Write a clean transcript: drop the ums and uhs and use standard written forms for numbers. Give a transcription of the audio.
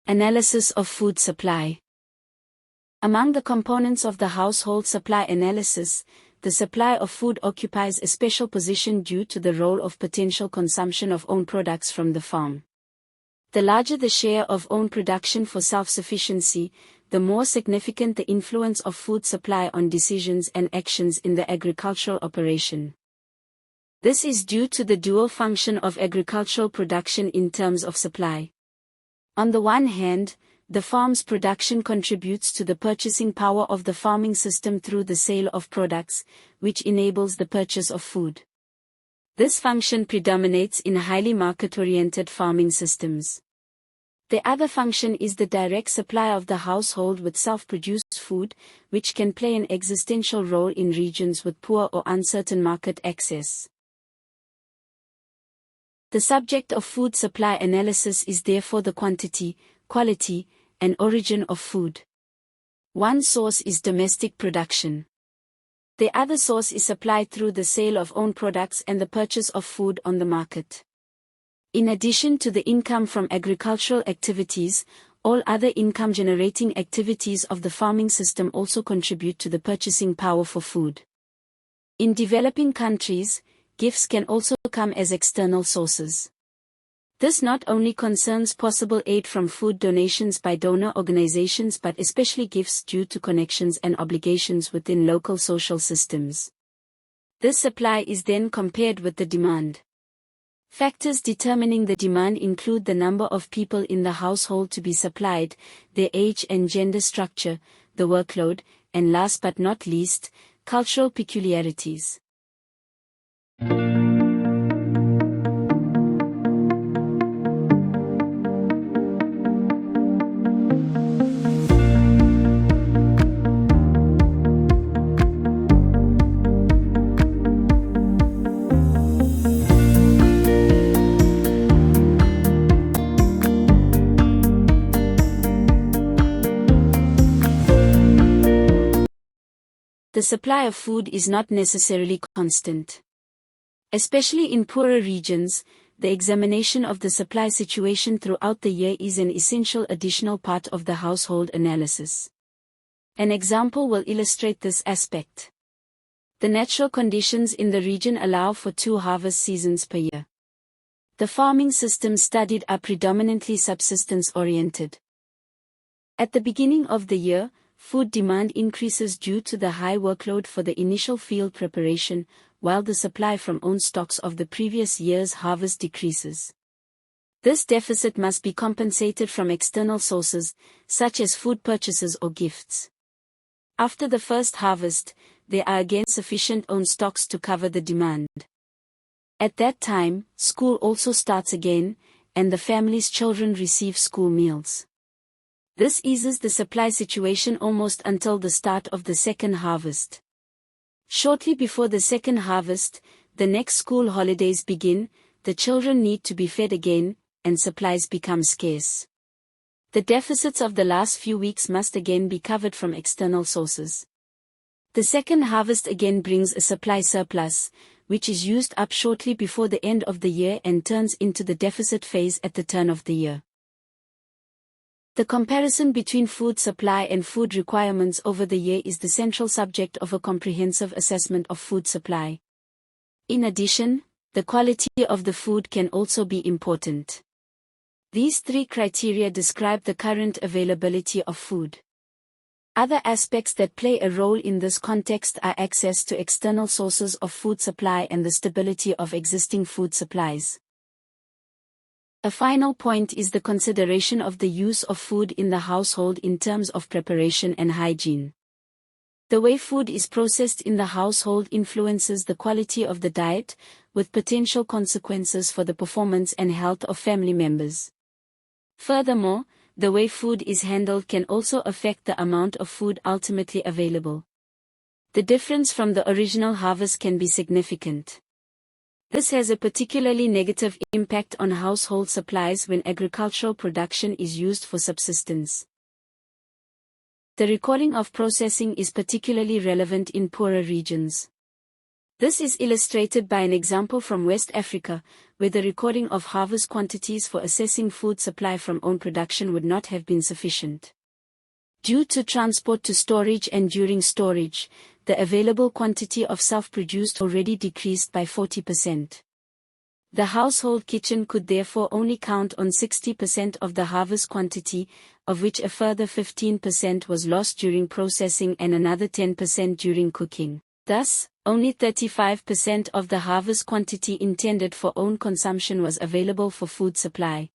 Analysis of food supply. Among the components of the household supply analysis, the supply of food occupies a special position due to the role of potential consumption of own products from the farm. The larger the share of own production for self-sufficiency, the more significant the influence of food supply on decisions and actions in the agricultural operation. This is due to the dual function of agricultural production in terms of supply. On the one hand, the farm's production contributes to the purchasing power of the farming system through the sale of products, which enables the purchase of food. This function predominates in highly market-oriented farming systems. The other function is the direct supply of the household with self-produced food, which can play an existential role in regions with poor or uncertain market access. The subject of food supply analysis is therefore the quantity, quality, and origin of food. One source is domestic production. The other source is supplied through the sale of own products and the purchase of food on the market. In addition to the income from agricultural activities, all other income-generating activities of the farming system also contribute to the purchasing power for food. In developing countries, gifts can also come as external sources. This not only concerns possible aid from food donations by donor organizations but especially gifts due to connections and obligations within local social systems. This supply is then compared with the demand. Factors determining the demand include the number of people in the household to be supplied, their age and gender structure, the workload, and last but not least, cultural peculiarities. The supply of food is not necessarily constant. Especially in poorer regions, the examination of the supply situation throughout the year is an essential additional part of the household analysis. An example will illustrate this aspect. The natural conditions in the region allow for 2 harvest seasons per year. The farming systems studied are predominantly subsistence-oriented. At the beginning of the year, food demand increases due to the high workload for the initial field preparation, while the supply from own stocks of the previous year's harvest decreases. This deficit must be compensated from external sources, such as food purchases or gifts. After the first harvest, there are again sufficient own stocks to cover the demand. At that time, school also starts again, and the family's children receive school meals. This eases the supply situation almost until the start of the second harvest. Shortly before the second harvest, the next school holidays begin, the children need to be fed again, and supplies become scarce. The deficits of the last few weeks must again be covered from external sources. The second harvest again brings a supply surplus, which is used up shortly before the end of the year and turns into the deficit phase at the turn of the year. The comparison between food supply and food requirements over the year is the central subject of a comprehensive assessment of food supply. In addition, the quality of the food can also be important. These 3 criteria describe the current availability of food. Other aspects that play a role in this context are access to external sources of food supply and the stability of existing food supplies. A final point is the consideration of the use of food in the household in terms of preparation and hygiene. The way food is processed in the household influences the quality of the diet, with potential consequences for the performance and health of family members. Furthermore, the way food is handled can also affect the amount of food ultimately available. The difference from the original harvest can be significant. This has a particularly negative impact on household supplies when agricultural production is used for subsistence. The recording of processing is particularly relevant in poorer regions. This is illustrated by an example from West Africa, where the recording of harvest quantities for assessing food supply from own production would not have been sufficient. Due to transport to storage and during storage, the available quantity of self-produced already decreased by 40%. The household kitchen could therefore only count on 60% of the harvest quantity, of which a further 15% was lost during processing and another 10% during cooking. Thus, only 35% of the harvest quantity intended for own consumption was available for food supply.